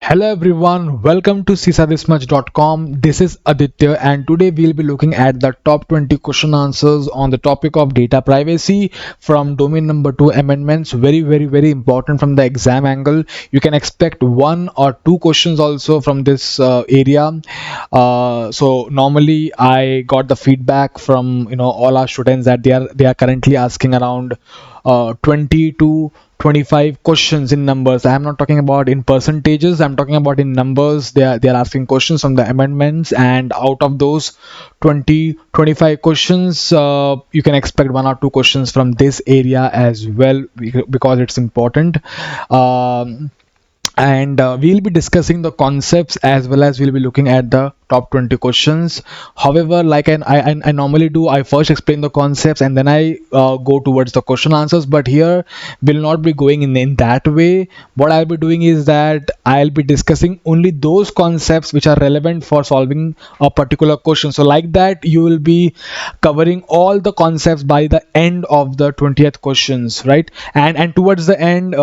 Hello everyone, welcome to CISA-This-Much.com. This is Aditya and today we'll be looking at the top 20 question answers on the topic of data privacy from domain number 2 amendments. Very important from the exam angle. You can expect one or two questions also from this area. So normally I got the feedback from all our students that they are currently asking around 20 to 25 questions in numbers. I'm not talking about in percentages, I'm talking about in numbers. They are asking questions on the amendments, and out of those 20-25 questions, you can expect one or two questions from this area as well, because it's important. And we'll be discussing the concepts as well as we'll be looking at the top 20 questions. However, like I normally do, I first explain the concepts and then I go towards the question answers, but here will not be going in that way. What I'll be doing is that I'll be discussing only those concepts which are relevant for solving a particular question. So like that, you will be covering all the concepts by the end of the 20th questions, right? And towards the end,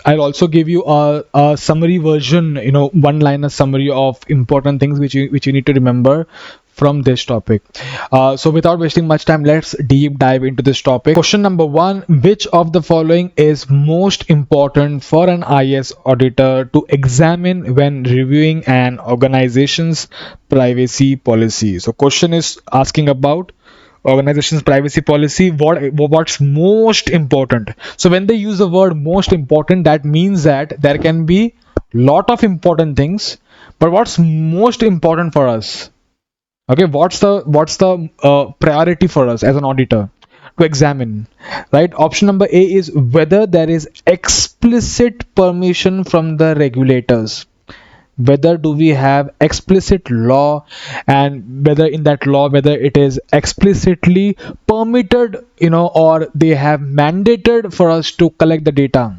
I'll also give you a summary version, one liner summary of important things which you need to remember from this topic. So without wasting much time, let's deep dive into this topic. Question number one: which of the following is most important for an IS auditor to examine when reviewing an organization's privacy policy? So question is asking about organization's privacy policy. What's most important? So when they use the word most important, that means that there can be lot of important things, but what's most important for us? Okay, what's the priority for us as an auditor to examine, right? Option number A is whether there is explicit permission from the regulators. Whether do we have explicit law, and whether in that law, whether it is explicitly permitted, or they have mandated for us to collect the data.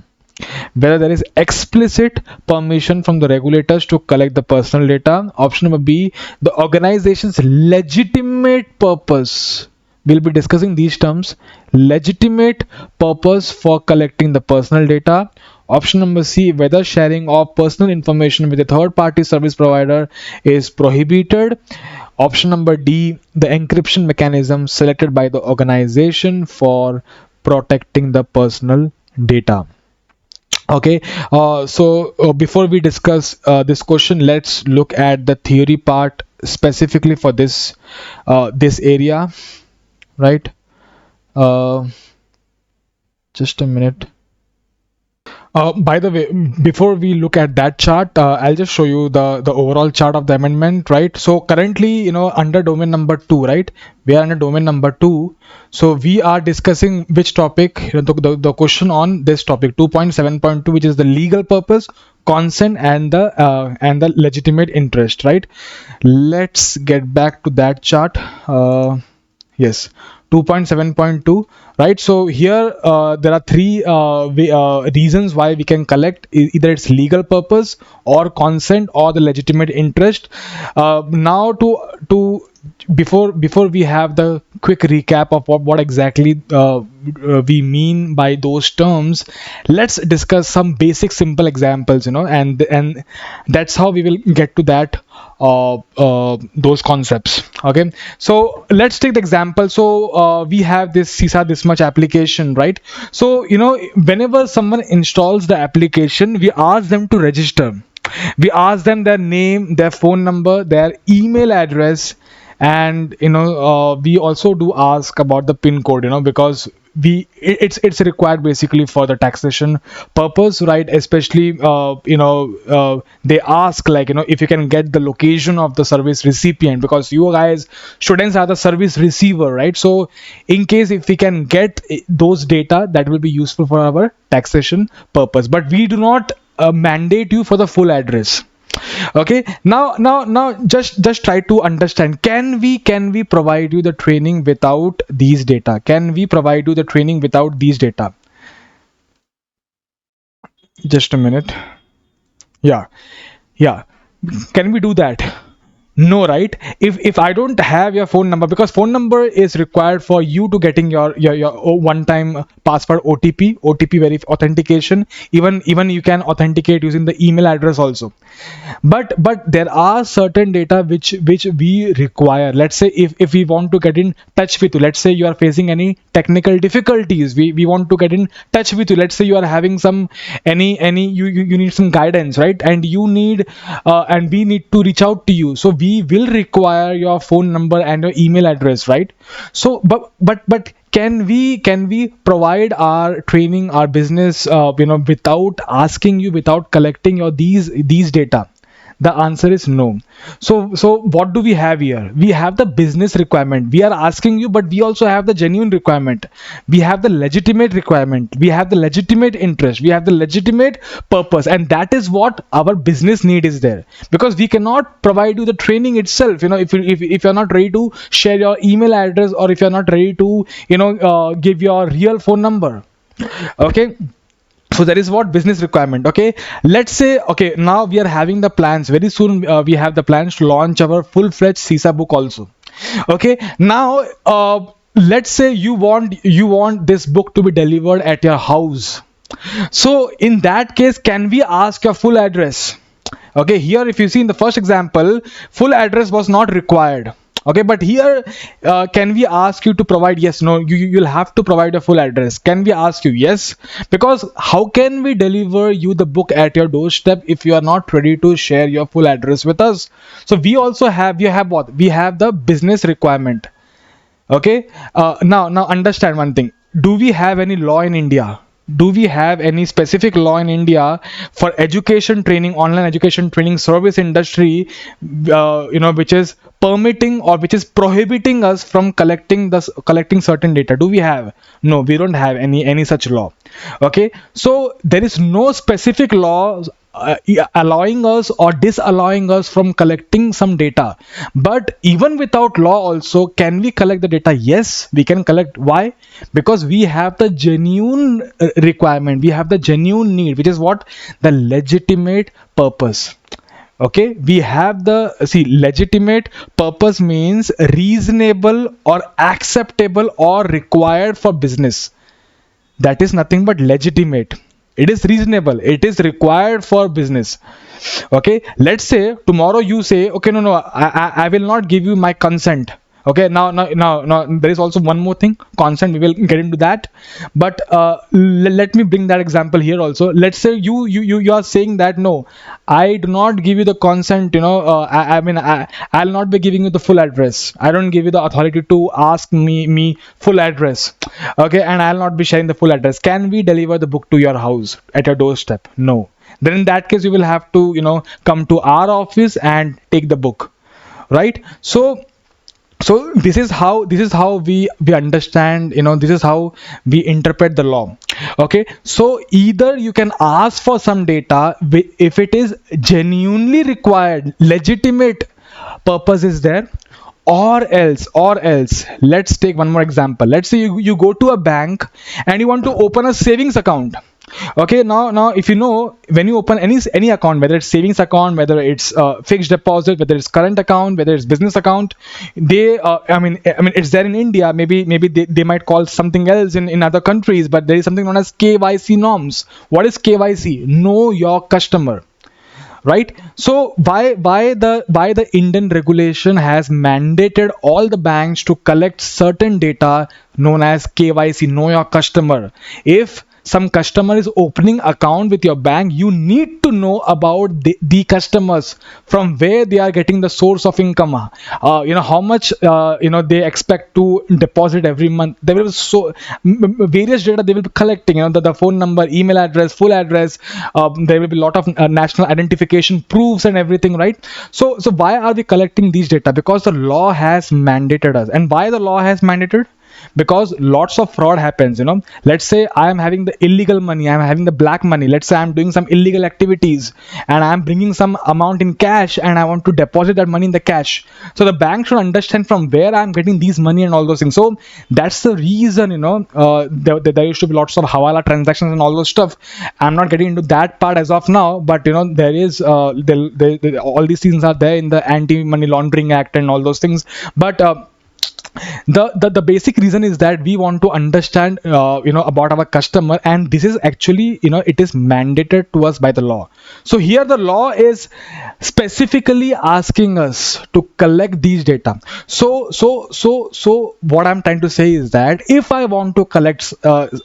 Whether there is explicit permission from the regulators to collect the personal data. Option number B, the organization's legitimate purpose. We'll be discussing these terms: legitimate purpose for collecting the personal data. Option number C, whether sharing of personal information with a third party service provider is prohibited. Option number D, the encryption mechanism selected by the organization for protecting the personal data. Okay, so before we discuss this question, let's look at the theory part specifically for this area, right? uh, just a minute. By the way, before we look at that chart, I'll just show you the overall chart of the amendment, right? So currently, under domain number 2, right? We are under domain number 2. So we are discussing which topic, the question on this topic 2.7.2, which is the legal purpose, consent, and the legitimate interest, right? Let's get back to that chart. Yes, 2.7.2, right? So here there are three reasons why we can collect. Either it's legal purpose or consent or the legitimate interest. Now to before we have the quick recap of what exactly we mean by those terms, let's discuss some basic simple examples, and that's how we will get to that those concepts. Okay, so let's take the example. So we have this CISA-This-Much application, right? So whenever someone installs the application, we ask them to register. We ask them their name, their phone number, their email address, and we also do ask about the pin code, because it's required basically for the taxation purpose, right? Especially they ask, like, if you can get the location of the service recipient, because you guys students are the service receiver, right? So in case if we can get those data, that will be useful for our taxation purpose, but we do not mandate you for the full address. Okay, now just try to understand, can we provide you the training without these data? Can we provide you the training without these data? Just a minute. Yeah, yeah, can we do that? No, right? If I don't have your phone number, because phone number is required for you to getting your one time password, OTP authentication. Even you can authenticate using the email address also. But there are certain data which we require. Let's say if we want to get in touch with you, let's say you are facing any technical difficulties, we want to get in touch with you. Let's say you are having some any you need some guidance, right? And you need and we need to reach out to you, so we will require your phone number and your email address, right? So but can we provide our training, our business, without asking you, without collecting your these data? The answer is no. So what do we have here? We have the business requirement. We are asking you, but we also have the genuine requirement. We have the legitimate requirement. We have the legitimate interest. We have the legitimate purpose, and that is what our business need is there. Because we cannot provide you the training itself. If you're not ready to share your email address, or if you're not ready to give your real phone number. Okay, so that is what business requirement. Okay, let's say, okay, now we are having the plans very soon. We have the plans to launch our full-fledged CISA book also. Okay, now let's say you want this book to be delivered at your house. So in that case, can we ask your full address? Okay, here if you see in the first example, full address was not required. Okay, but here can we ask you to provide? Yes, no, you'll have to provide a full address. Can we ask you? Yes, because how can we deliver you the book at your doorstep if you are not ready to share your full address with us? So we have what? We have the business requirement. Okay, now understand one thing. Do we have any law in India? Do we have any specific law in India for education training, online education training service industry, which is permitting or which is prohibiting us from collecting certain data? Do we have? No, we don't have any such law. Okay, so there is no specific law allowing us or disallowing us from collecting some data. But even without law also, can we collect the data? Yes, we can collect. Why? Because we have the genuine requirement, we have the genuine need, which is what? The legitimate purpose. Okay, we have the, see, legitimate purpose means reasonable or acceptable or required for business. That is nothing but legitimate. It is reasonable, it is required for business. Okay, let's say tomorrow you say, okay, no, I will not give you my consent. Okay, now there is also one more thing, consent. We will get into that, but let me bring that example here also. Let's say you are saying that, no, I do not give you the consent. I'll not be giving you the full address. I don't give you the authority to ask me full address. Okay, and I'll not be sharing the full address. Can we deliver the book to your house at your doorstep? No. Then in that case, you will have to come to our office and take the book, right? So this is how we understand, this is how we interpret the law. Okay, so either you can ask for some data if it is genuinely required, legitimate purpose is there, or else let's take one more example. Let's say you go to a bank and you want to open a savings account. Okay, now if you know, when you open any account, whether it's savings account, whether it's fixed deposit, whether it's current account, whether it's business account, they I mean it's there in India. Maybe they might call something else in other countries, but there is something known as KYC norms. What is KYC? Know your customer, right? So why the Indian regulation has mandated all the banks to collect certain data known as KYC, know your customer. If some customer is opening account with your bank, you need to know about the customers, from where they are getting the source of income, how much they expect to deposit every month. There will be various data they will be collecting, the phone number, email address, full address. There will be a lot of national identification proofs and everything, right? So why are we collecting these data? Because the law has mandated us. And why the law has mandated? because lots of fraud happens. Let's say I am having the illegal money, I am having the black money. Let's say I'm doing some illegal activities and I'm bringing some amount in cash and I want to deposit that money in the cash. So the bank should understand from where I'm getting these money and all those things. So that's the reason, there used to be lots of hawala transactions and all those stuff. I'm not getting into that part as of now, but there is all these things are there in the anti-money laundering act and all those things. But the basic reason is that we want to understand about our customer, and this is actually, it is mandated to us by the law. So here the law is specifically asking us to collect these data. So what I'm trying to say is that if I want to collect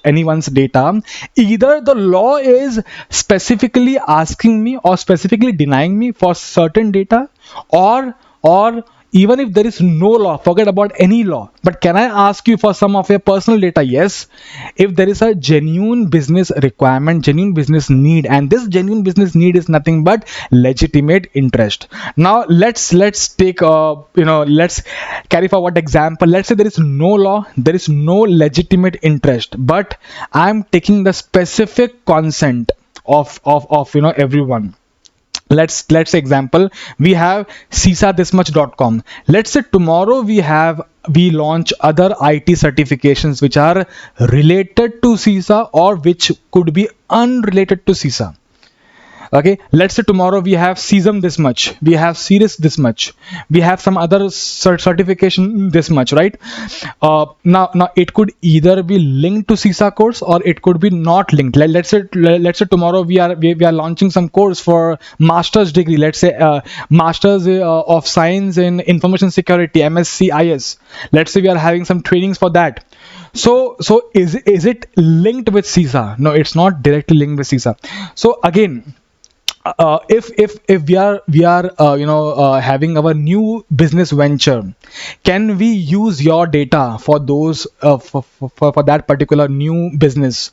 anyone's data, either the law is specifically asking me or specifically denying me for certain data, or even if there is no law, forget about any law, but can I ask you for some of your personal data? Yes, if there is a genuine business requirement, genuine business need, and this genuine business need is nothing but legitimate interest. Now let's take let's carry forward example. Let's say there is no law, there is no legitimate interest, but I'm taking the specific consent of everyone. Let's say example, we have CISA-This-Much.com. Let's say tomorrow we launch other IT certifications which are related to CISA or which could be unrelated to CISA. Okay, let's say tomorrow we have CISM this much, we have Series this much, we have some other certification this much, right? Now it could either be linked to CISA course or it could be not linked. Let's say tomorrow we are launching some course for master's degree. Let's say masters of science in information security, MSc-IS. Let's say we are having some trainings for that. So is it linked with CISA? No, it's not directly linked with CISA. So again, if we are having our new business venture, can we use your data for those for that particular new business?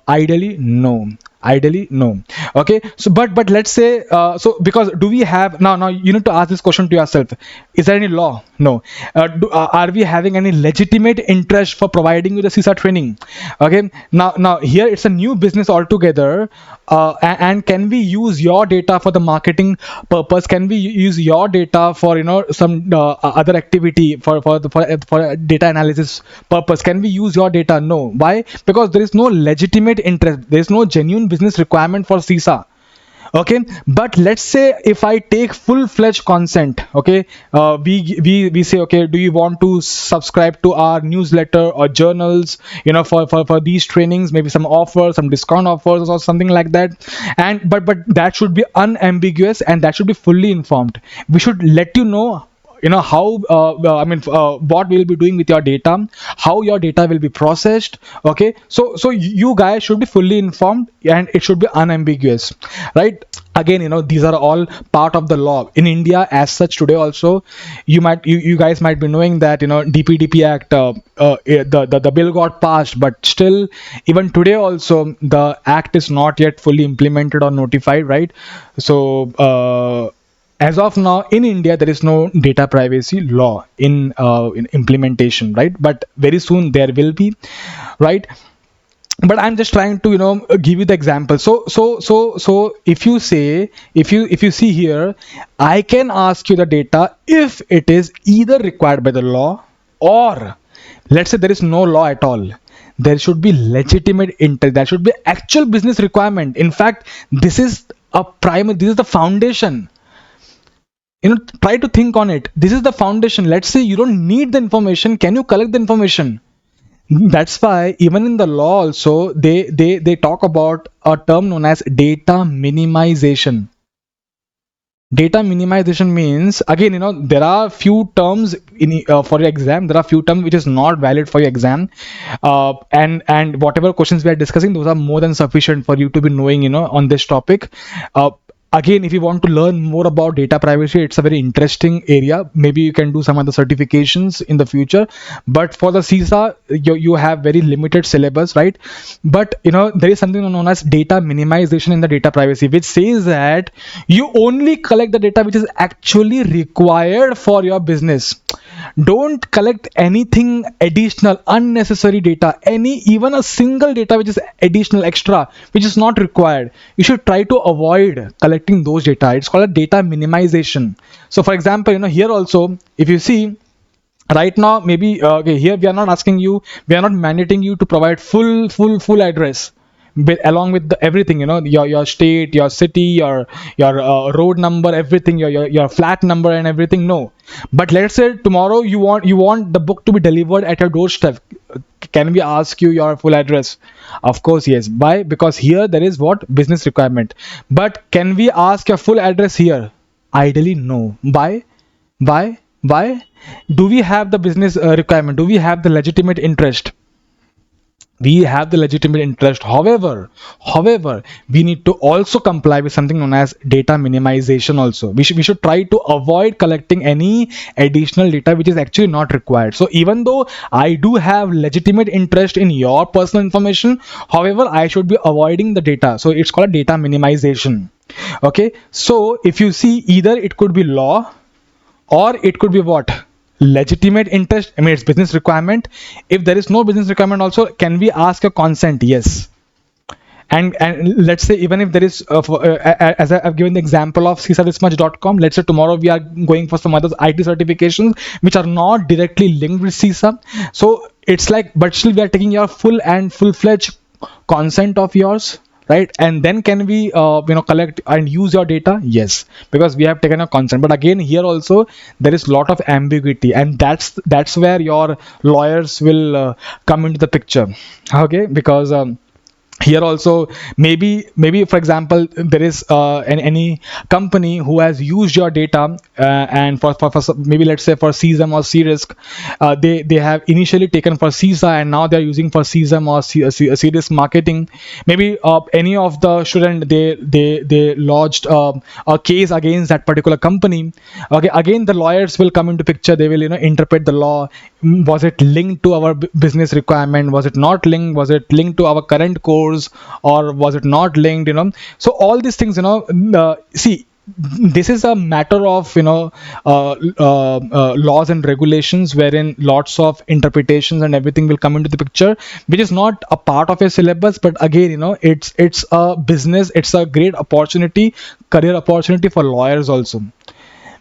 Ideally no, ideally no. Okay, so but let's say so because do we have now you need to ask this question to yourself: is there any law? No. Are we having any legitimate interest for providing you the CISA training? Okay, now here it's a new business altogether, and can we use your data for the marketing purpose? Can we use your data for some other activity for data analysis purpose? Can we use your data? No. Why? Because there is no legitimate interest, there is no genuine business requirement for CISA. Okay, but let's say if I take full-fledged consent, okay, we say, okay, do you want to subscribe to our newsletter or journals, for these trainings, maybe some offers, some discount offers or something like that. And but that should be unambiguous and that should be fully informed. We should let you know how what we'll be doing with your data, how your data will be processed. Okay, so you guys should be fully informed and it should be unambiguous, right? Again, these are all part of the law in India as such. Today also, you guys might be knowing that DPDP Act, the bill got passed, but still even today also the act is not yet fully implemented or notified, right? So as of now in India there is no data privacy law in implementation, right? But very soon there will be, right? But I'm just trying to give you the example. So if you see here, I can ask you the data if it is either required by the law, or let's say there is no law at all. There should be legitimate interest, there should be actual business requirement. In fact, this is the foundation. Try to think on it. This is the foundation. Let's say you don't need the information, can you collect the information? That's why even in the law also they talk about a term known as data minimization. Data minimization means, again, there are few terms in for your exam, there are few terms which is not valid for your exam, and whatever questions we are discussing, those are more than sufficient for you to be knowing on this topic. Again, if you want to learn more about data privacy, it's a very interesting area. Maybe you can do some other certifications in the future, but for the CISA you have very limited syllabus, right? But there is something known as data minimization in the data privacy, which says that you only collect the data which is actually required for your business. Don't collect anything additional, unnecessary data, any even a single data which is additional, extra, which is not required. You should try to avoid collecting those data. It's called a data minimization. So for example, here also, if you see, right now maybe okay, here we are not asking you, we are not mandating you to provide full address along with everything, your state, your city, your road number, everything, your flat number and everything. No, but let's say tomorrow you want the book to be delivered at your doorstep. Can we ask you your full address? Of course yes. Why? Because here there is what business requirement. But can we ask your full address here? Ideally no. Why? Do we have the business requirement? Do we have the legitimate interest? We have the legitimate interest. However, we need to also comply with something known as data minimization also. We should try to avoid collecting any additional data which is actually not required. So even though I do have legitimate interest in your personal information, however, I should be avoiding the data. So it's called data minimization. Okay, so if you see, either it could be law or it could be what, legitimate interest. I mean, it's business requirement. If there is no business requirement also, can we ask a consent? Yes. And let's say even if there is as I've given the example of CISA-This-Much.com, let's say tomorrow we are going for some other IT certifications which are not directly linked with CISA. So it's like, but still we are taking your full-fledged consent of yours, right? And then can we collect and use your data? Yes, because we have taken a consent. But again, here also there is lot of ambiguity, and that's where your lawyers will come into the picture. Okay, because here also, maybe for example, there is any company who has used your data, and maybe let's say for CSM or C-risk, they have initially taken for CISA and now they're using for CSM or C-risk marketing. Maybe any of the student, they lodged a case against that particular company. Okay, again the lawyers will come into picture. They will interpret the law. Was it linked to our business requirement? Was it not linked? Was it linked to our current course, or was it not linked? So all these things, see, this is a matter of laws and regulations, wherein lots of interpretations and everything will come into the picture, which is not a part of a syllabus. But again, it's a business, it's a great opportunity, career opportunity for lawyers also,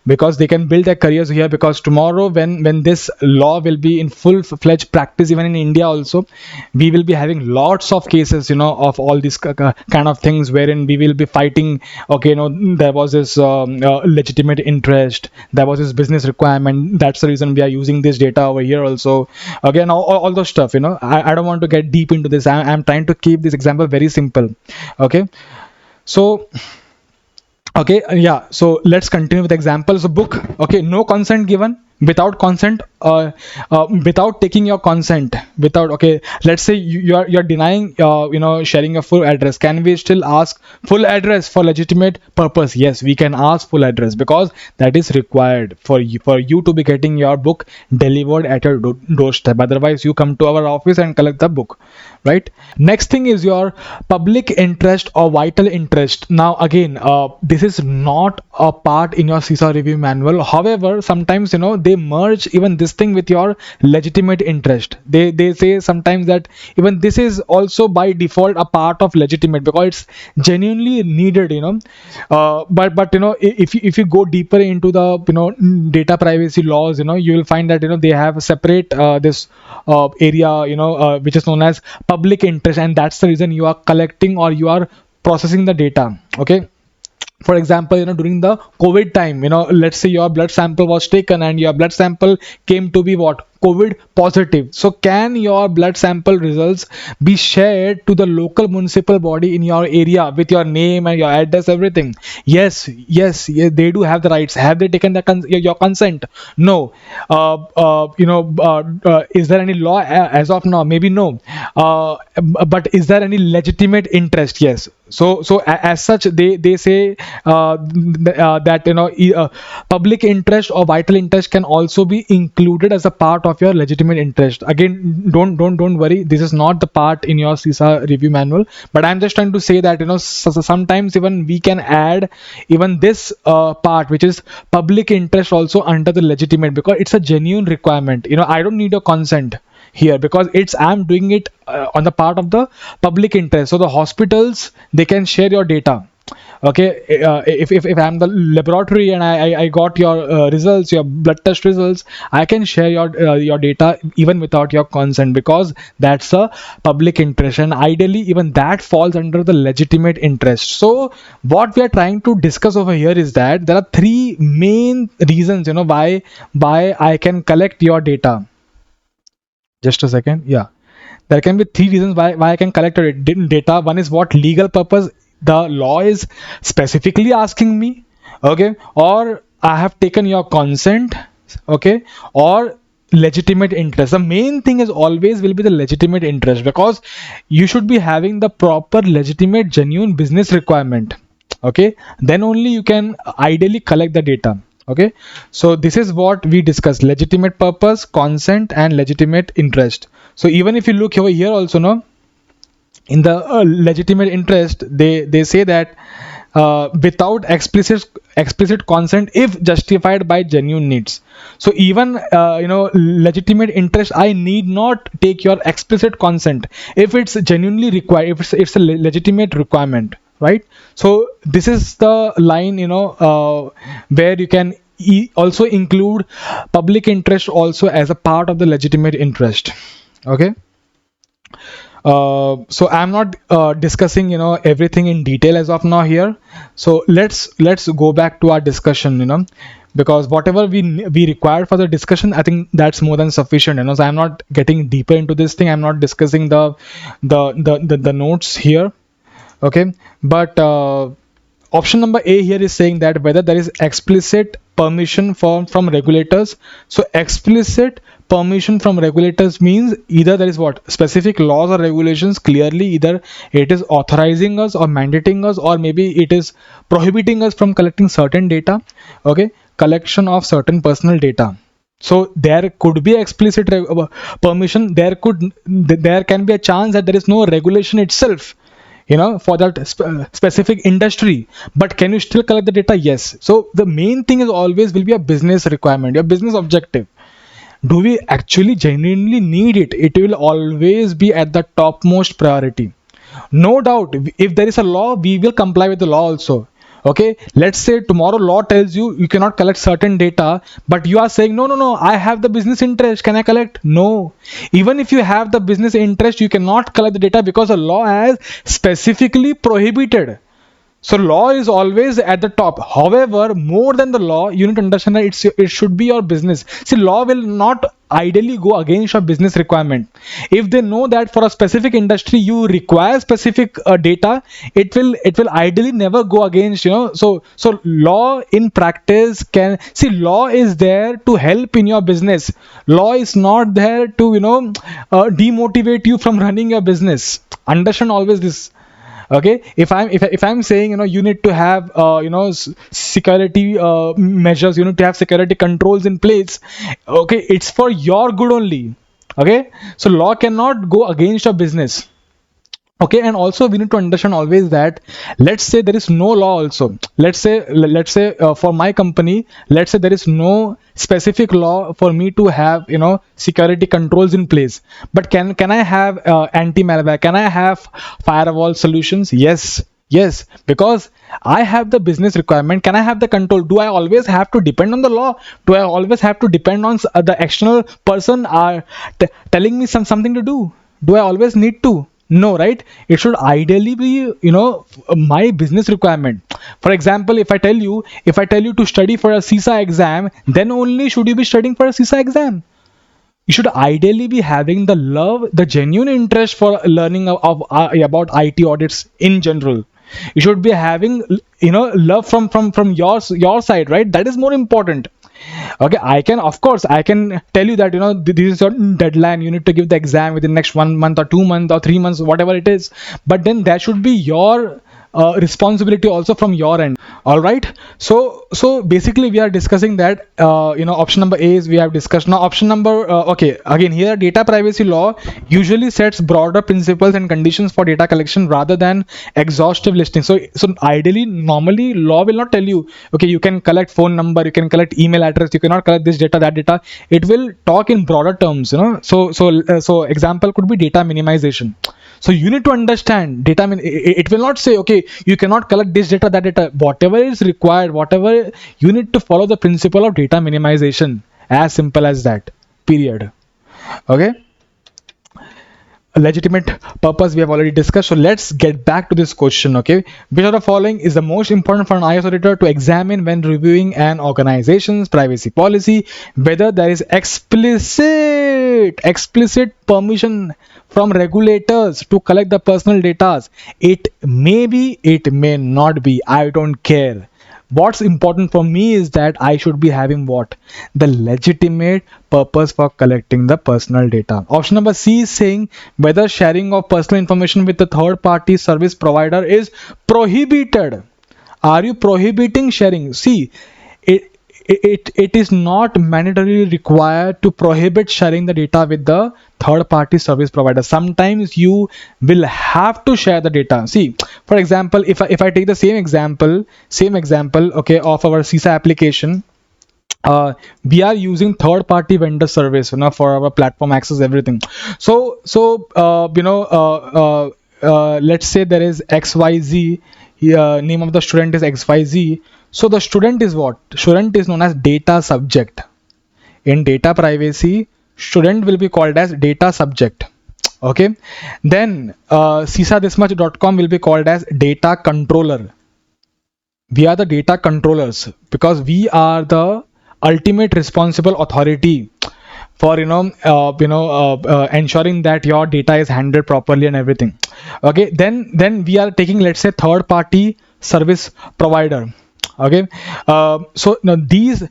because they can build their careers here. Because tomorrow when this law will be in full-fledged practice, even in India also, we will be having lots of cases of all these kind of things, wherein we will be fighting. Okay, there was this legitimate interest, there was this business requirement, that's the reason we are using this data over here also. Again, all those stuff, I don't want to get deep into this. I'm trying to keep this example very simple. Okay, so okay, yeah, so let's continue with examples. Book, okay, no consent given, without consent, without taking your consent, without, okay, let's say you're denying sharing a full address. Can we still ask full address for legitimate purpose? Yes, we can ask full address, because that is required for you to be getting your book delivered at your doorstep. Otherwise you come to our office and collect the book, right? Next thing is your public interest or vital interest. Now again, this is not a part in your CISA review manual. However, sometimes they merge even this thing with your legitimate interest. They say sometimes that even this is also by default a part of legitimate, because it's genuinely needed. But if you go deeper into the data privacy laws, you will find that they have a separate this area which is known as public interest, and that's the reason you are collecting or you are processing the data. Okay, for example, during the COVID time, let's say your blood sample was taken and your blood sample came to be what, COVID positive. So can your blood sample results be shared to the local municipal body in your area with your name and your address, everything? Yes, they do have the rights. Have they taken your consent? No. Is there any law as of now? Maybe no. But is there any legitimate interest? Yes. So as such, they say that public interest or vital interest can also be included as a part of your legitimate interest. Again, don't worry, this is not the part in your CISA review manual, but I'm just trying to say that, sometimes even we can add even this part, which is public interest, also under the legitimate, because it's a genuine requirement. I don't need a consent here, because I'm doing it on the part of the public interest. So the hospitals, they can share your data. Okay, if I'm the laboratory and I got your results, your blood test results, I can share your data even without your consent, because that's a public interest, and ideally even that falls under the legitimate interest. So what we are trying to discuss over here is that there are three main reasons, why I can collect your data. Just a second. Yeah, there can be three reasons why I can collect your data. One is what legal purpose the law is specifically asking me, okay, or I have taken your consent, okay, or legitimate interest. The main thing is always will be the legitimate interest, because you should be having the proper legitimate genuine business requirement, okay, then only you can ideally collect the data. Okay, so this is what we discussed: legitimate purpose, consent, and legitimate interest. So even if you look over here also, no, in the legitimate interest, they say that without explicit consent if justified by genuine needs. So even legitimate interest, I need not take your explicit consent if it's genuinely required, if it's a legitimate requirement, right? So this is the line, where you can also include public interest also as a part of the legitimate interest. Okay, so I'm not discussing everything in detail as of now here. So let's go back to our discussion, because whatever we require for the discussion, I think that's more than sufficient. So I'm not getting deeper into this thing. I'm not discussing the notes here. Okay, but option number A here is saying that whether there is explicit permission from regulators. So explicit permission from regulators means either there is what specific laws or regulations, clearly either it is authorizing us or mandating us, or maybe it is prohibiting us from collecting certain data. Okay, collection of certain personal data. So there could be explicit permission. There can be a chance that there is no regulation itself, for that specific industry, but can you still collect the data? Yes. So the main thing is always will be a business requirement, your business objective. Do we actually genuinely need it? It will always be at the topmost priority. No doubt, if there is a law, we will comply with the law also. Okay, let's say tomorrow law tells you cannot collect certain data, but you are saying no, I have the business interest, can I collect? No. Even if you have the business interest, you cannot collect the data, because the law has specifically prohibited. So law is always at the top. However, more than the law, you need to understand that it should be your business. See, law will not ideally go against your business requirement. If they know that for a specific industry you require specific data, it will ideally never go against. So law in practice can see, law is there to help in your business. Law is not there to demotivate you from running your business. Understand always this. Okay, if I'm saying you need to have security measures, you need to have security controls in place. Okay, it's for your good only. Okay, so law cannot go against your business. Okay, and also we need to understand always that, let's say there is no law also. Let's say for my company, let's say there is no specific law for me to have security controls in place, but can I have anti malware, can I have firewall solutions? Yes, because I have the business requirement. Can I have the control? Do I always have to depend on the law? Do I always have to depend on the external person telling me something to do? Do I always need to? No, right? It should ideally be my business requirement. For example, if I tell you to study for a CISA exam, then only should you be studying for a CISA exam. You should ideally be having the love, the genuine interest for learning about IT audits in general. You should be having love from your side, right? That is more important. Okay, I can tell you that this is your deadline, you need to give the exam within next 1 month or 2 months or 3 months, whatever it is. But then there should be your responsibility also from your end. All right. So basically we are discussing that, option number A is we have discussed. Now option number, okay, again here data privacy law usually sets broader principles and conditions for data collection rather than exhaustive listing. So ideally, normally law will not tell you, okay, you can collect phone number, you can collect email address, you cannot collect this data, that data. It will talk in broader terms, so example could be data minimization. So you need to understand data. It will not say, okay, you cannot collect this data, that data. Whatever is required, whatever, you need to follow the principle of data minimization. As simple as that. Period. Okay. A legitimate purpose we have already discussed. So let's get back to this question. Okay, which of the following is the most important for an IS auditor to examine when reviewing an organization's privacy policy? Whether there is explicit permission from regulators to collect the personal data. It may be, it may not be, I don't care. What's important for me is that I should be having what? The legitimate purpose for collecting the personal data. Option number C is saying whether sharing of personal information with the third party service provider is prohibited. Are you prohibiting sharing? See, it is not mandatorily required to prohibit sharing the data with the third party service provider. Sometimes you will have to share the data. See, for example, if I take the same example, okay, of our CISA application, we are using third party vendor service, for our platform access, everything. Let's say there is XYZ, name of the student is XYZ. So the student is what? Student is known as data subject. In data privacy, student will be called as data subject. Okay. Then CISA-This-Much.com will be called as data controller. We are the data controllers because we are the ultimate responsible authority for ensuring that your data is handled properly and everything. Okay. Then we are taking, let's say, third party service provider. Okay. So now these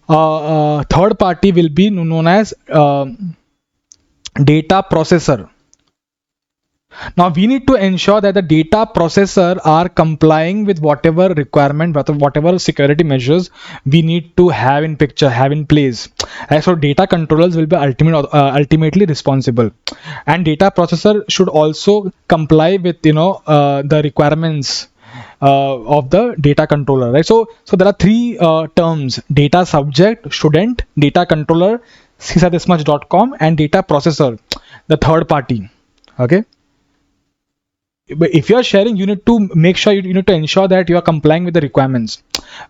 third party will be known as data processor. Now we need to ensure that the data processor are complying with whatever requirement, whatever security measures we need to have in place. So data controllers will be ultimately responsible, and data processor should also comply with the requirements of the data controller, right? So there are three terms: data subject, student, data controller, CISA-This-Much.com, and data processor, the third party. Okay. But if you are sharing, you need to make sure you need to ensure that you are complying with the requirements.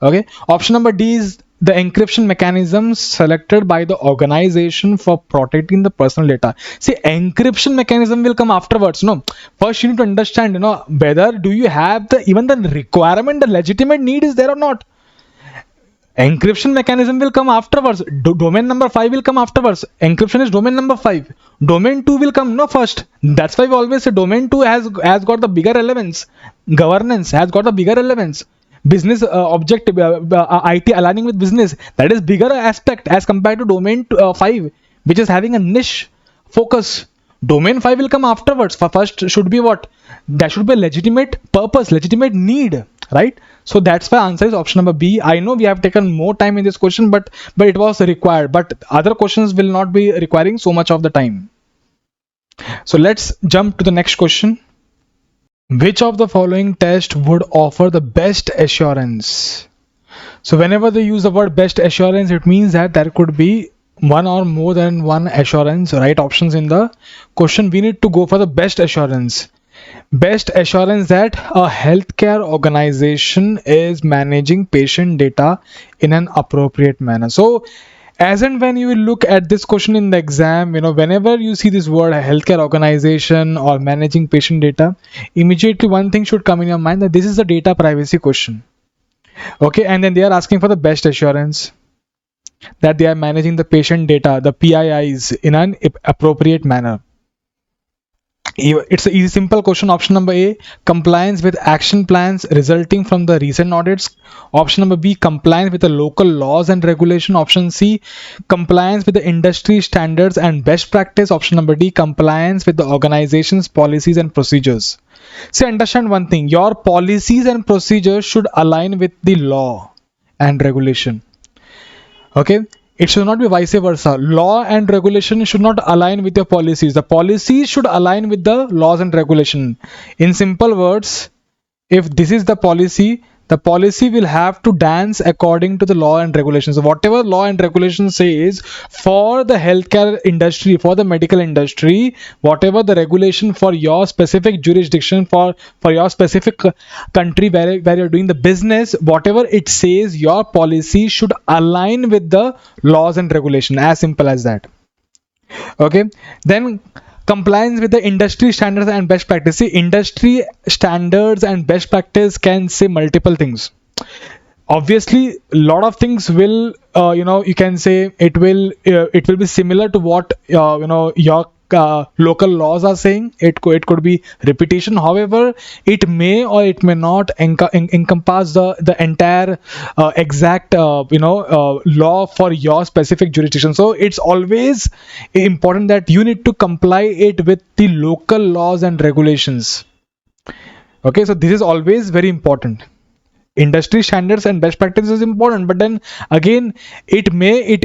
Okay. Option number D is the encryption mechanisms selected by the organization for protecting the personal data. See, encryption mechanism will come afterwards. First you need to understand, whether do you have even the requirement, the legitimate need is there or not. Encryption mechanism will come afterwards. Domain number 5 will come afterwards. Encryption is domain number 5. Domain 2 will come first. That's why we always say domain 2 has got the bigger relevance. Governance has got the bigger relevance. Business objective, IT aligning with business, that is bigger aspect as compared to domain 5, which is having a niche focus. Domain 5 will come afterwards. First should be what? That should be a legitimate purpose, legitimate need, right? So that's why answer is option number B. I know we have taken more time in this question, but it was required. But other questions will not be requiring so much of the time. So let's jump to the next question. Which of the following test would offer the best assurance? So whenever they use the word best assurance, it means that there could be one or more than one assurance, right? Options in the question. We need to go for the best assurance. Best assurance that a healthcare organization is managing patient data in an appropriate manner. So as and when you will look at this question in the exam, whenever you see this word healthcare organization or managing patient data, immediately one thing should come in your mind, that this is a data privacy question. Okay. And then they are asking for the best assurance that they are managing the patient data, the PIIs, in an appropriate manner. It's a easy, simple question. Option number A, compliance with action plans resulting from the recent audits. Option number B, compliance with the local laws and regulation. Option C, compliance with the industry standards and best practice. Option number D, compliance with the organization's policies and procedures. See, understand one thing, your policies and procedures should align with the law and regulation. Okay, it should not be vice versa. Law and regulation should not align with your policies. The policies should align with the laws and regulation. In simple words, if this is the policy will have to dance according to the law and regulations. So whatever law and regulation says for the healthcare industry, for the medical industry, whatever the regulation for your specific jurisdiction, for your specific country where you're doing the business, whatever it says, your policy should align with the laws and regulation. As simple as that. Okay, then compliance with the industry standards and best practice. See, industry standards and best practice can say multiple things. Obviously, a lot of things will you can say it will be similar to what your local laws are saying. It could be repetition. However, it may or it may not encompass the entire exact law for your specific jurisdiction. So it's always important that you need to comply it with the local laws and regulations. Okay, so this is always very important. Industry standards and best practices is important, but then again, it may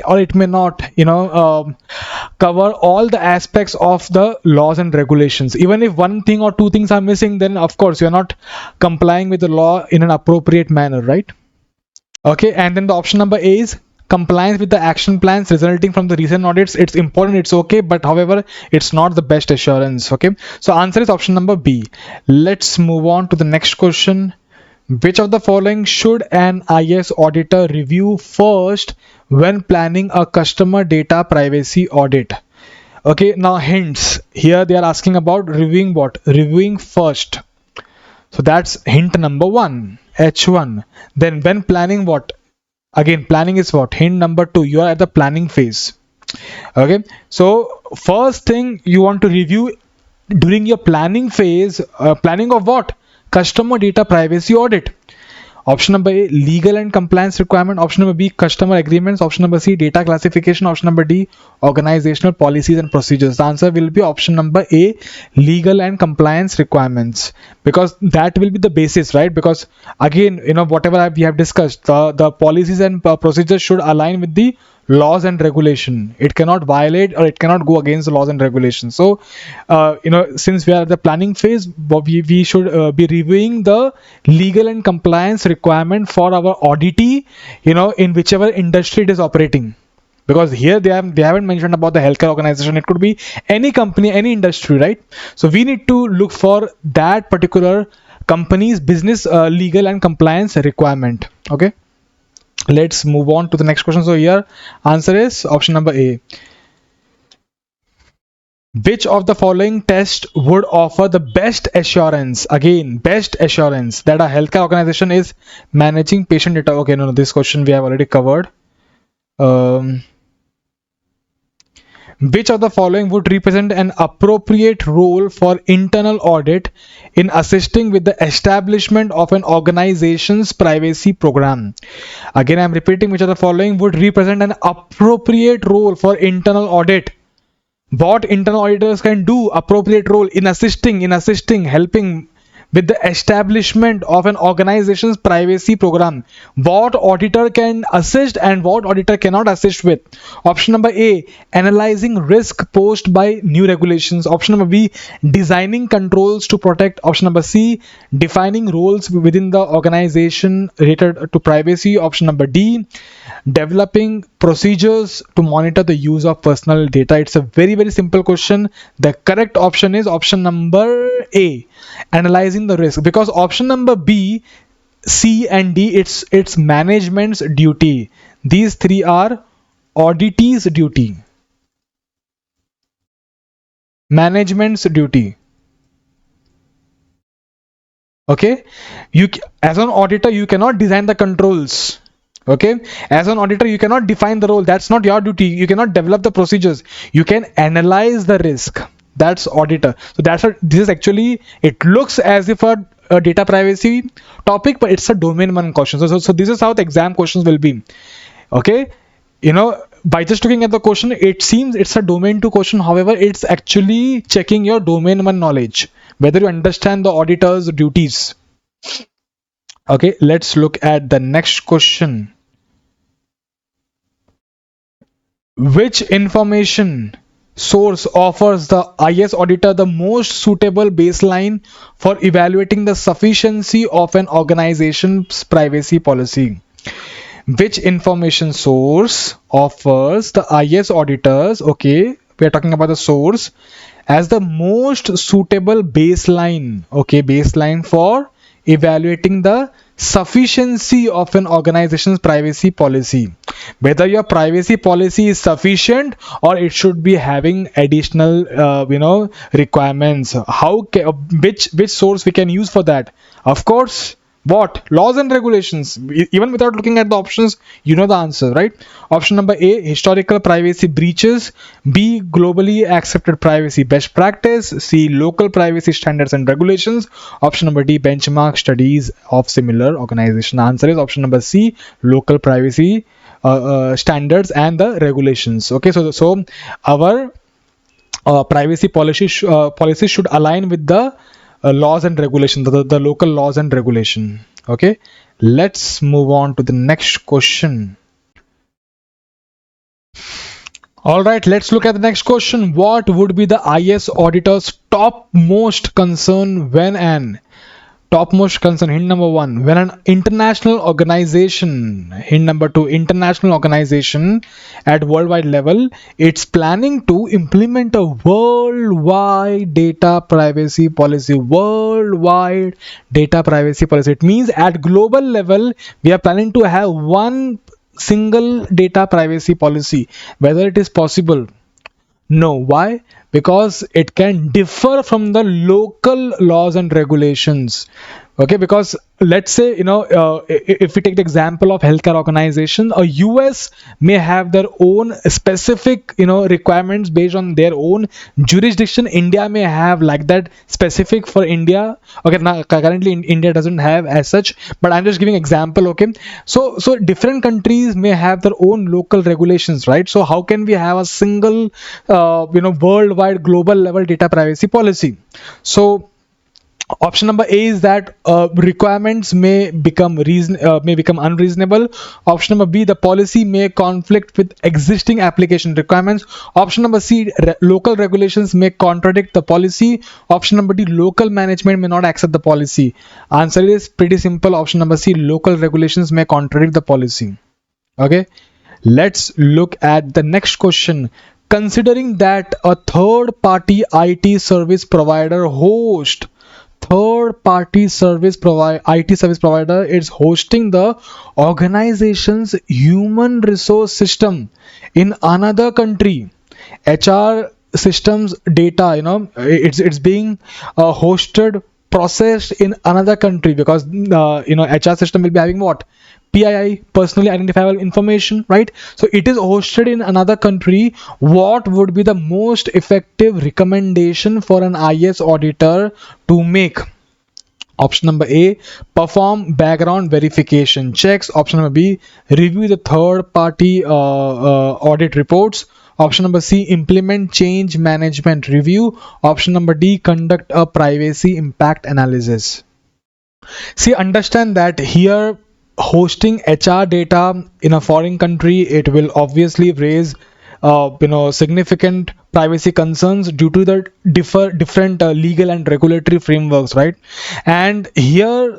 not cover all the aspects of the laws and regulations. Even if one thing or two things are missing, then of course you're not complying with the law in an appropriate manner, right? Okay, and then the option number A is compliance with the action plans resulting from the recent audits. It's important, it's okay, but however, it's not the best assurance. Okay, so answer is option number B. Let's move on to the next question. Which of the following should an IS auditor review first when planning a customer data privacy audit? Okay, now hints. Here they are asking about reviewing what? Reviewing first. So that's hint number 1, H1. Then when planning what? Again, planning is what? Hint number 2. You are at the planning phase. Okay, so first thing you want to review during your planning phase, planning of what? Customer data privacy audit. Option number A, legal and compliance requirement. Option number B, customer agreements. Option number C, data classification. Option number D, organizational policies and procedures. The answer will be option number A, legal and compliance requirements, because that will be the basis, right? Because again, whatever we have discussed, the policies and procedures should align with the laws and regulation. It cannot violate or it cannot go against the laws and regulations. So since we are at the planning phase, we should be reviewing the legal and compliance requirement for our auditee, in whichever industry it is operating. Because here they haven't mentioned about the healthcare organization. It could be any company, any industry, right? So we need to look for that particular company's business legal and compliance requirement. Okay, let's move on to the next question. So here answer is option number A. Which of the following test would offer the best assurance, again best assurance, that a healthcare organization is managing patient data? Okay, no, this question we have already covered. Which of the following would represent an appropriate role for internal audit in assisting with the establishment of an organization's privacy program? Again, I am repeating, which of the following would represent an appropriate role for internal audit? What internal auditors can do, appropriate role in assisting, helping with the establishment of an organization's privacy program. What auditor can assist and what auditor cannot assist with? Option number A, analyzing risk posed by new regulations. Option number B, designing controls to protect. Option number C, defining roles within the organization related to privacy. Option number D, developing procedures to monitor the use of personal data. It's a very, very simple question. The correct option is option number A, analyzing the risk, because option number B, C and D, it's management's duty. These three are auditee's duty, management's duty. Okay, as an auditor you cannot design the controls. Okay, as an auditor you cannot define the role. That's not your duty. You cannot develop the procedures. You can analyze the risk. That's auditor. So this is actually, it looks as if a data privacy topic, but it's a domain one question. So this is how the exam questions will be. Okay, by just looking at the question, it seems it's a domain 2 question. However, it's actually checking your domain 1 knowledge, whether you understand the auditor's duties. Okay, let's look at the next question. Which information source offers the IS auditor the most suitable baseline for evaluating the sufficiency of an organization's privacy policy? Which information source offers the IS auditors, okay, we are talking about the source, as the most suitable baseline, okay, baseline for evaluating the sufficiency of an organization's privacy policy, whether your privacy policy is sufficient or it should be having additional requirements. Which source we can use for that? Of course, what? Laws and regulations. Even without looking at the options, you know the answer, right? Option number A, historical privacy breaches. B, globally accepted privacy best practice. C, local privacy standards and regulations. Option number D, benchmark studies of similar organization. The answer is option number C, local privacy standards and the regulations. Okay, so our privacy policy should align with the laws and regulation, the local laws and regulation. Okay, let's move on to the next question. All right, let's look at the next question. What would be the IS auditor's topmost concern when an topmost concern, hint number one, when an international organization, hint number two, international organization at worldwide level, it's planning to implement a worldwide data privacy policy. Worldwide data privacy policy. It means at global level, we are planning to have one single data privacy policy. Whether it is possible? No. Why? Because it can differ from the local laws and regulations. Okay, because let's say, if we take the example of healthcare organization, a US may have their own specific, requirements based on their own jurisdiction. India may have like that specific for India. Okay, now currently India doesn't have as such, but I'm just giving example. Okay, so different countries may have their own local regulations, right? So how can we have a single worldwide global level data privacy policy? So option number A is that requirements may become unreasonable. Option number B, the policy may conflict with existing application requirements. Option number C, local regulations may contradict the policy. Option number D, local management may not accept the policy. Answer is pretty simple. Option number C, local regulations may contradict the policy. Okay, let's look at the next question. Considering that a third party IT service provider IT service provider is hosting the organization's human resource system in another country. HR systems data, it's being hosted, processed in another country, because HR system will be having what? PII, personally identifiable information, right? So it is hosted in another country. What would be the most effective recommendation for an IS auditor to make? Option number A, perform background verification checks. Option number B, review the third party audit reports. Option number C, implement change management review. Option number D, conduct a privacy impact analysis. See, understand that here hosting HR data in a foreign country, it will obviously raise significant privacy concerns due to the different legal and regulatory frameworks, right? And here,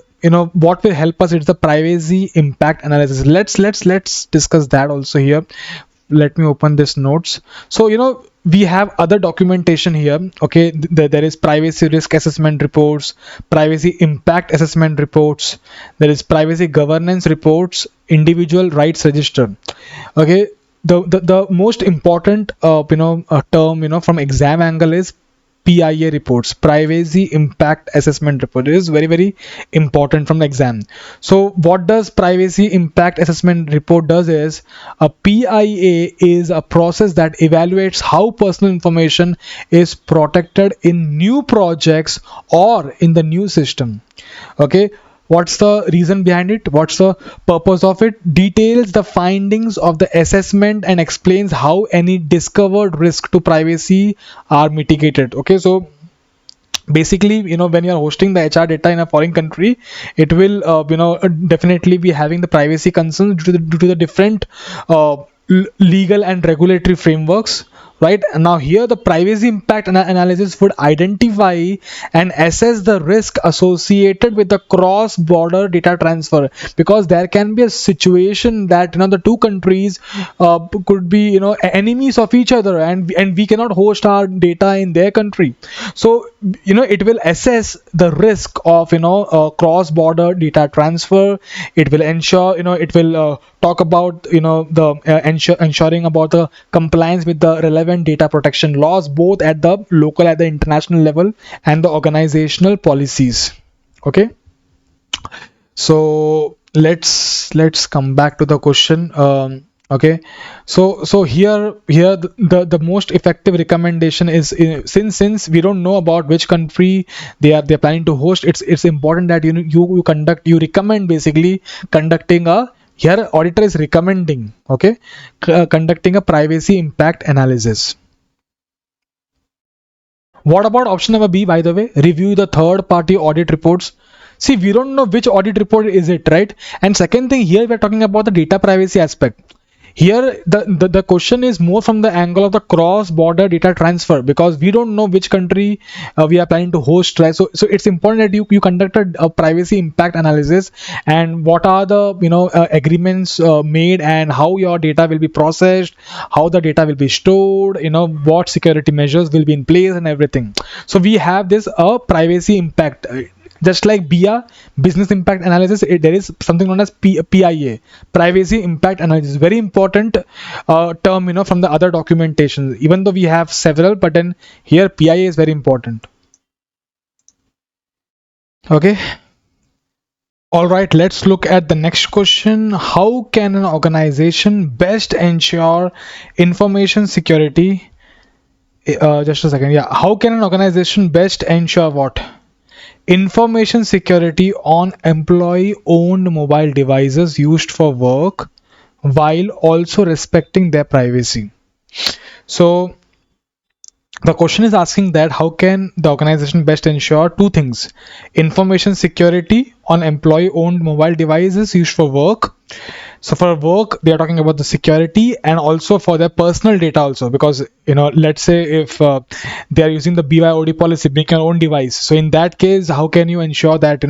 what will help us is the privacy impact analysis. Let's discuss that also here. Let me open this notes. So we have other documentation here. Okay, there is privacy risk assessment reports, privacy impact assessment reports, there is privacy governance reports, individual rights register. Okay, the most important term from exam angle is PIA reports, privacy impact assessment report. It is very, very important from the exam. So what does privacy impact assessment report does is, a PIA is a process that evaluates how personal information is protected in new projects or in the new system. Okay, What's the reason behind it? What's the purpose of it? Details the findings of the assessment and explains how any discovered risk to privacy are mitigated. Okay, so basically, when you're hosting the HR data in a foreign country, it will definitely be having the privacy concerns due to the different uh, legal and regulatory frameworks, right? And now here the privacy impact analysis would identify and assess the risk associated with the cross border data transfer, because there can be a situation that the two countries could be enemies of each other, and we cannot host our data in their country. So it will assess the risk of cross border data transfer. It will ensure, it will talk about the ensuring about the compliance with the relevant data protection laws, both at the local, at the international level, and the organizational policies. Okay, so let's come back to the question. Okay, so here the most effective recommendation is, since we don't know about which country they're planning to host, it's important that you recommend basically conducting a, here auditor is recommending, okay, conducting a privacy impact analysis. What about option number B, by the way? Review the third party audit reports. See, we don't know which audit report is it, right? And second thing, here we're talking about the data privacy aspect. Here, the question is more from the angle of the cross-border data transfer, because we don't know which country we are planning to host, right? So it's important that you conduct a privacy impact analysis, and what are the agreements made, and how your data will be processed, how the data will be stored, what security measures will be in place, and everything. So we have this privacy impact. Just like BIA, business impact analysis, there is something known as PIA, privacy impact analysis. Very important term, from the other documentation. Even though we have several, but then here PIA is very important. Okay. All right. Let's look at the next question. How can an organization best ensure information security? Just a second. Yeah. How can an organization best ensure what? Information security on employee owned mobile devices used for work while also respecting their privacy. So the question is asking that how can the organization best ensure two things: information security on employee owned mobile devices used for work. So for work, they are talking about the security, and also for their personal data also, because let's say if they are using the BYOD policy, bring your own device. So in that case, how can you ensure that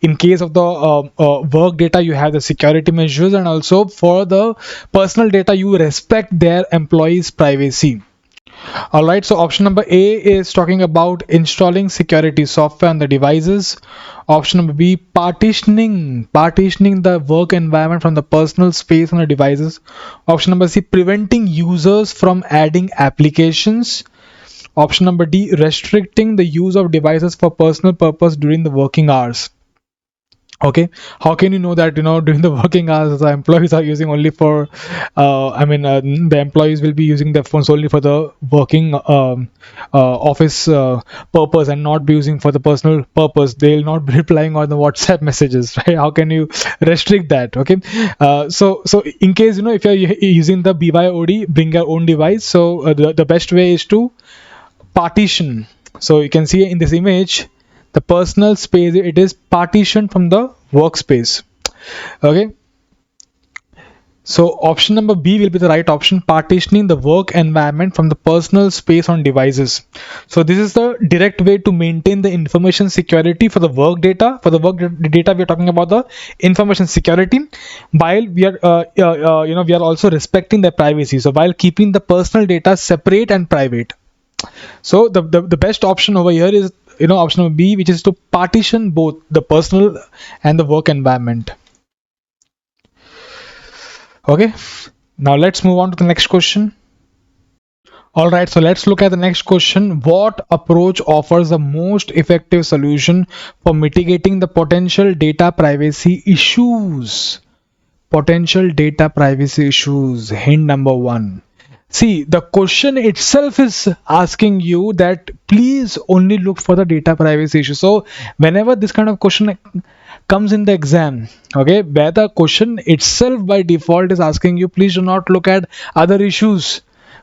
in case of the work data, you have the security measures, and also for the personal data, you respect their employees' privacy. All right, so option number A is talking about installing security software on the devices. Option number B, partitioning the work environment from the personal space on the devices. Option number C, preventing users from adding applications. Option number D, restricting the use of devices for personal purpose during the working hours. Okay, how can you know that during the working hours the employees are using only for the employees will be using their phones only for the working office purpose, and not be using for the personal purpose? They'll not be replying on the WhatsApp messages, right? How can you restrict that? Okay, so in case if you're using the BYOD, bring your own device, so the best way is to partition. So you can see in this image, the personal space, it is partitioned from the workspace. Okay, so option number B will be the right option: partitioning the work environment from the personal space on devices. So this is the direct way to maintain the information security for the work data. For the work data, we are talking about the information security, while we are we are also respecting their privacy, so while keeping the personal data separate and private. So the best option over here is option number B, which is to partition both the personal and the work environment. Okay, now let's move on to the next question. All right, so let's look at the next question. What approach offers the most effective solution for mitigating the potential data privacy issues? Potential data privacy issues. Hint number one. See, the question itself is asking you that please only look for the data privacy issue. So whenever this kind of question comes in the exam, okay, where the question itself by default is asking you, please do not look at other issues,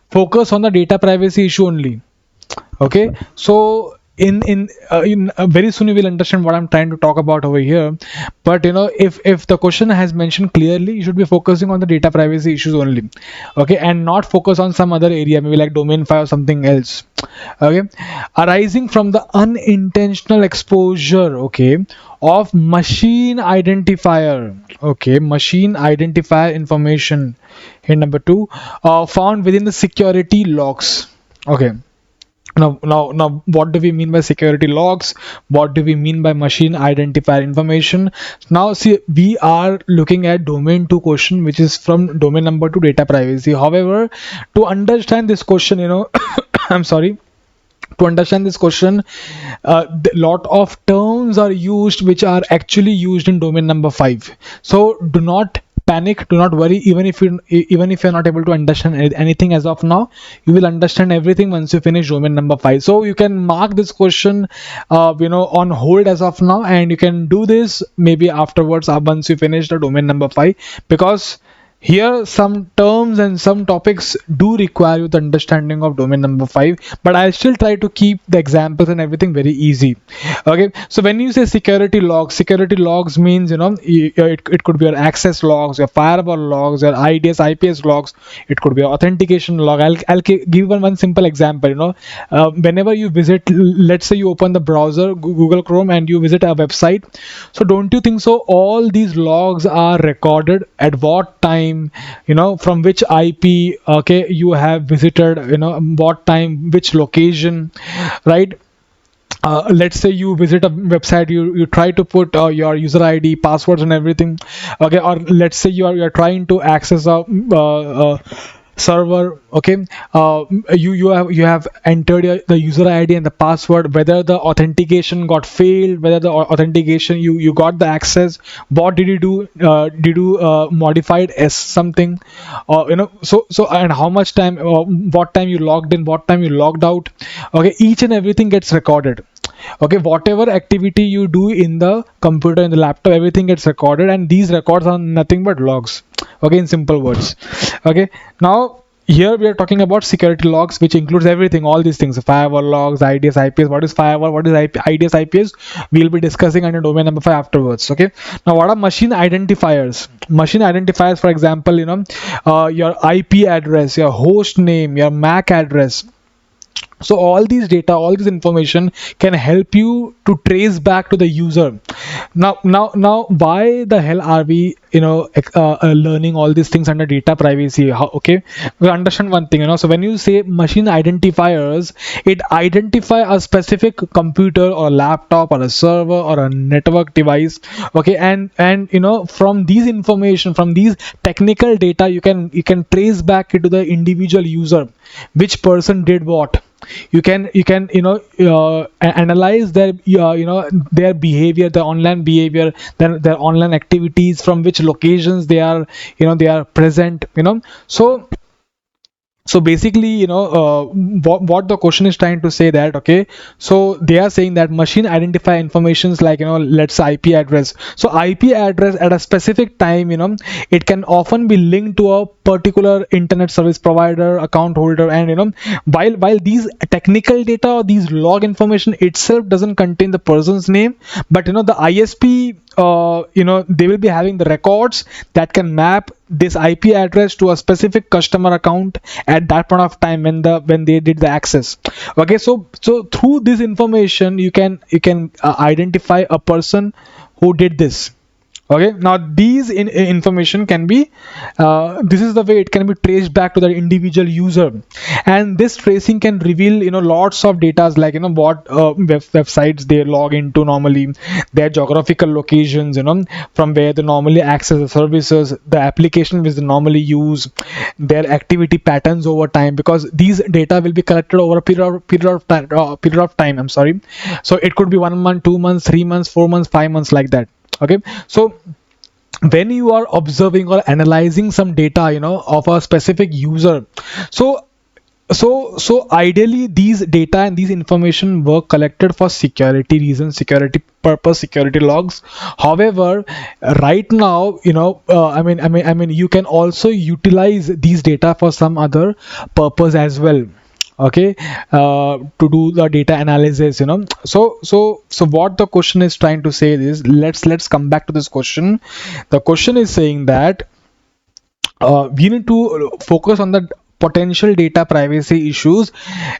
focus on the data privacy issue only. Okay, so in very soon you will understand what I'm trying to talk about over here. But if the question has mentioned clearly, you should be focusing on the data privacy issues only, okay, and not focus on some other area, maybe like domain 5 or something else. Okay, arising from the unintentional exposure, okay, of machine identifier, okay, machine identifier information. Here number 2, found within the security logs. Okay, now, what do we mean by security logs? What do we mean by machine identifier information? Now, see, we are looking at domain 2 question, which is from domain number 2 data privacy. However, to understand this question, I'm sorry, to understand this question, lot of terms are used which are actually used in domain number 5. So do not panic, do not worry. Even if you're not able to understand anything as of now, you will understand everything once you finish domain number 5. So you can mark this question on hold as of now, and you can do this maybe afterwards, once you finish the domain number 5, because here some terms and some topics do require you the understanding of domain number 5, but I'll still try to keep the examples and everything very easy. Okay, so when you say security logs means, it could be your access logs, your firewall logs, your IDS IPS logs. It could be your authentication log. I'll give one simple example. Whenever you visit, let's say you open the browser Google Chrome and you visit a website, so don't you think so all these logs are recorded at what time, from which IP, okay, you have visited, what time, which location, right? Let's say you visit a website, you try to put your user ID, passwords and everything, okay, or let's say you're trying to access a server, okay, you have entered the user ID and the password, whether the authentication got failed, whether the authentication you got the access, what did you do, did you modified as something, so and how much time, what time you logged in, what time you logged out, okay, each and everything gets recorded. Okay, whatever activity you do in the computer, in the laptop, everything gets recorded, and these records are nothing but logs. Okay, in simple words. Okay, now here we are talking about security logs, which includes everything, all these things: firewall logs, IDS IPS. What is firewall, what is IDS IPS, we'll be discussing under domain number 5 afterwards. Okay, now what are machine identifiers? Machine identifiers, for example, your IP address, your host name, your MAC address. So all these data, all this information can help you to trace back to the user. Now, why the hell are we, learning all these things under data privacy? Okay, we understand one thing, so when you say machine identifiers, it identify a specific computer or laptop or a server or a network device. Okay, and from these information, from these technical data, you can trace back into the individual user, which person did what. You can analyze their their behavior, their online behavior, their online activities, from which locations they are present, so basically, what the question is trying to say that, okay, so they are saying that machine identify informations like, let's say IP address. So IP address at a specific time, it can often be linked to a particular internet service provider, account holder, and while these technical data or these log information itself doesn't contain the person's name, but the ISP, they will be having the records that can map this IP address to a specific customer account at that point of time when they did the access. Okay, so through this information, you can identify a person who did this. Okay, now these information can be, this is the way it can be traced back to the individual user, and this tracing can reveal lots of data, like what websites they log into normally, their geographical locations, from where they normally access the services, the application which they normally use, their activity patterns over time, because these data will be collected over a period of time, I'm sorry. So it could be 1 month, 2 months, 3 months, 4 months, 5 months, like that. Okay, so when you are observing or analyzing some data of a specific user, so So ideally these data and these information were collected for security reasons, security purpose, security logs. However, right now, I mean you can also utilize these data for some other purpose as well. Okay, to do the data analysis, so what the question is trying to say is, let's come back to this question. The question is saying that we need to focus on the potential data privacy issues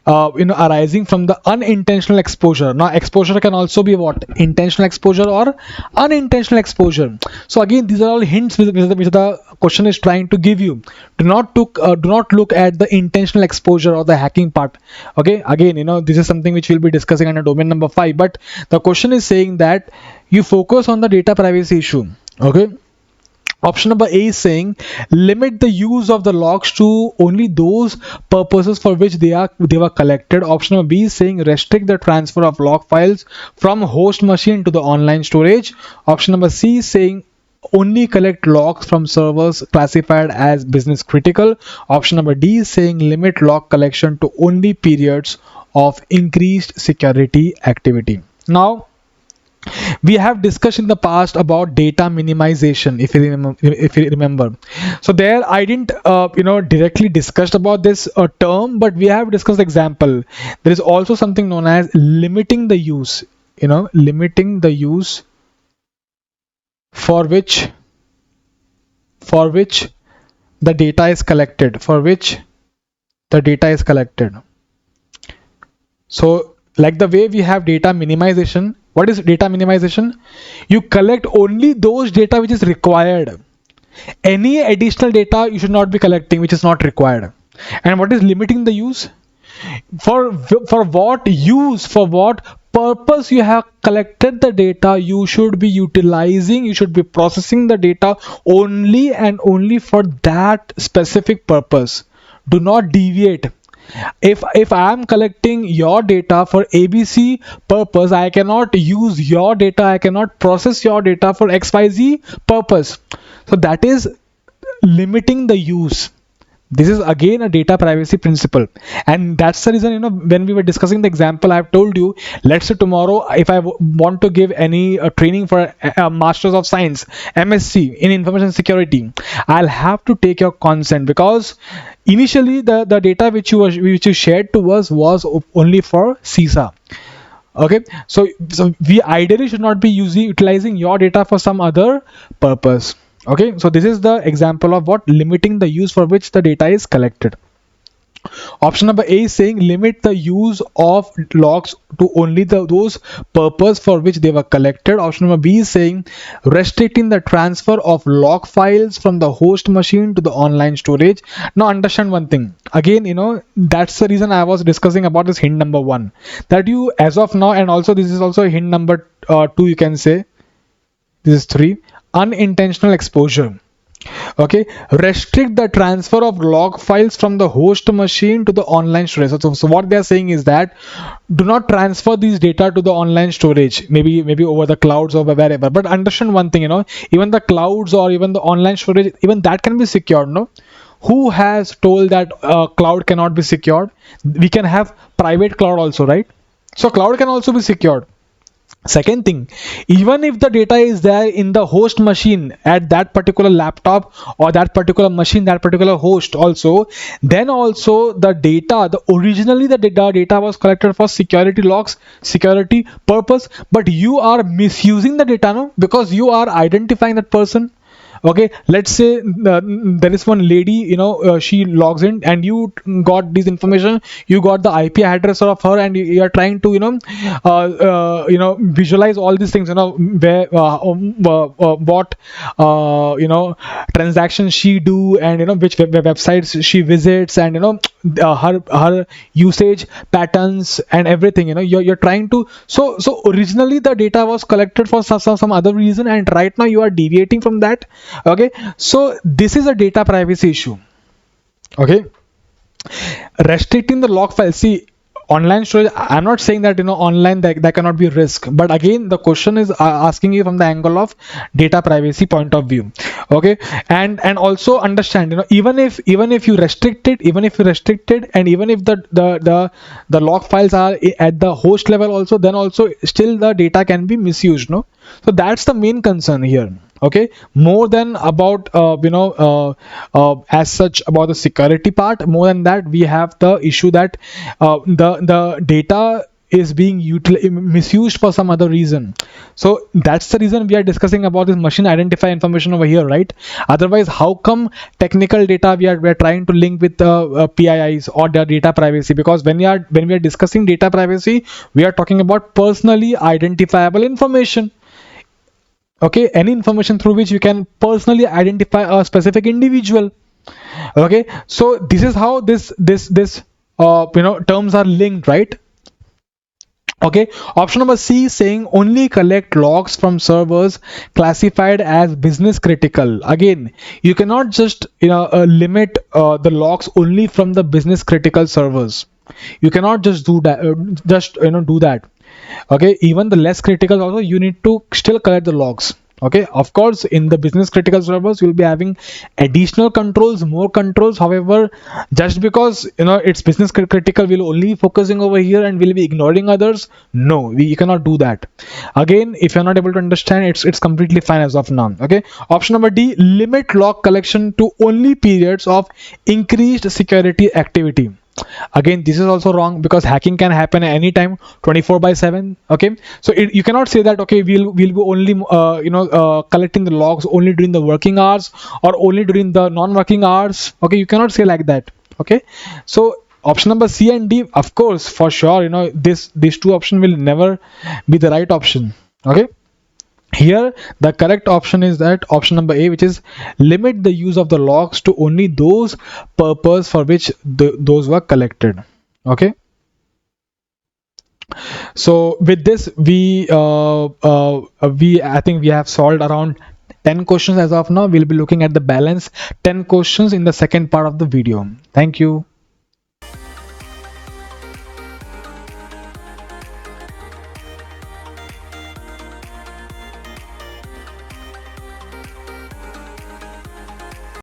arising from the unintentional exposure. Now exposure can also be what, intentional exposure or unintentional exposure. So again, these are all hints which the question is trying to give you. Do not look at the intentional exposure or the hacking part. Okay, again, this is something which we'll be discussing under domain number 5, but the question is saying that you focus on the data privacy issue. Okay. Option number A is saying limit the use of the logs to only those purposes for which they were collected. Option number B is saying restrict the transfer of log files from host machine to the online storage. Option number C is saying only collect logs from servers classified as business critical. Option number D is saying limit log collection to only periods of increased security activity. Now, we have discussed in the past about data minimization, if you remember. So there I didn't directly discussed about this term, but we have discussed example. There is also something known as limiting the use, limiting the use for which the data is collected, for which the data is collected. So like the way we have data minimization, what is data minimization? You collect only those data which is required. Any additional data you should not be collecting which is not required. And what is limiting the use? For what use, for what purpose you have collected the data, you should be utilizing, you should be processing the data only and only for that specific purpose. Do not deviate. If I am collecting your data for ABC purpose, I cannot use your data, I cannot process your data for XYZ purpose. So that is limiting the use. This is again a data privacy principle, and that's the reason, when we were discussing the example, I've told you, let's say tomorrow if I want to give any training for a masters of science, MSc in information security, I'll have to take your consent, because initially the data which you shared to us was only for CISA. Okay, so we ideally should not be utilizing your data for some other purpose. Okay, so this is the example of what limiting the use for which the data is collected. Option number A is saying limit the use of logs to only those purpose for which they were collected. Option number B is saying restricting the transfer of log files from the host machine to the online storage. Now understand one thing. Again, that's the reason I was discussing about this hint number 1. That you, as of now, and also this is also hint number 2, you can say. This is 3. Unintentional exposure. Okay, restrict the transfer of log files from the host machine to the online storage. So what they are saying is that do not transfer these data to the online storage, maybe over the clouds or wherever. But understand one thing, even the clouds or even the online storage, even that can be secured. No, who has told that cloud cannot be secured? We can have private cloud also, right? So cloud can also be secured. Second thing, even if the data is there in the host machine at that particular laptop or that particular machine, that particular host also, then also the data, the originally the data was collected for security logs, security purpose, but you are misusing the data, no? Because you are identifying that person. Okay, let's say there is one lady, she logs in and you got this information, you got the IP address of her, and you are trying to visualize all these things, where what transactions she do, and which websites she visits, and her usage patterns and everything. You're trying to, so originally the data was collected for some other reason, and right now you are deviating from that. Okay, so this is a data privacy issue. Okay, restricting the log file. See, online storage, I'm not saying that online that cannot be risk, but again the question is asking you from the angle of data privacy point of view. Okay. And also understand, even if you restrict it, and even if the log files are at the host level also, then also still the data can be misused, no? So that's the main concern here. Okay, more than about as such about the security part, more than that we have the issue that the data is being misused for some other reason. So that's the reason we are discussing about this machine identify information over here, right? Otherwise, how come technical data we are trying to link with PIIs or their data privacy? Because when we are discussing data privacy, we are talking about personally identifiable information. Okay, any information through which you can personally identify a specific individual. Okay, so this is how this terms are linked, right? Okay, option number C saying only collect logs from servers classified as business critical. Again, you cannot just limit the logs only from the business critical servers. You cannot just do that, do that. Okay, even the less critical also you need to still collect the logs. Okay, of course in the business critical servers you'll be having additional controls, more controls. However, just because it's business critical, we'll only be focusing over here and we'll be ignoring others. No, we cannot do that. Again, if you're not able to understand, it's completely fine as of now. Okay, option number D, limit log collection to only periods of increased security activity. Again, this is also wrong because hacking can happen at any time, 24 by 7. Okay, so you cannot say that okay, we'll be only collecting the logs only during the working hours or only during the non-working hours. Okay, you cannot say like that. Okay, so option number C and D, of course, for sure, these two options will never be the right option. Okay, here the correct option is that option number A, which is limit the use of the logs to only those purpose for which those were collected. Okay, so with this we I think we have solved around 10 questions as of now. We'll be looking at the balance 10 questions in the second part of the video. Thank you.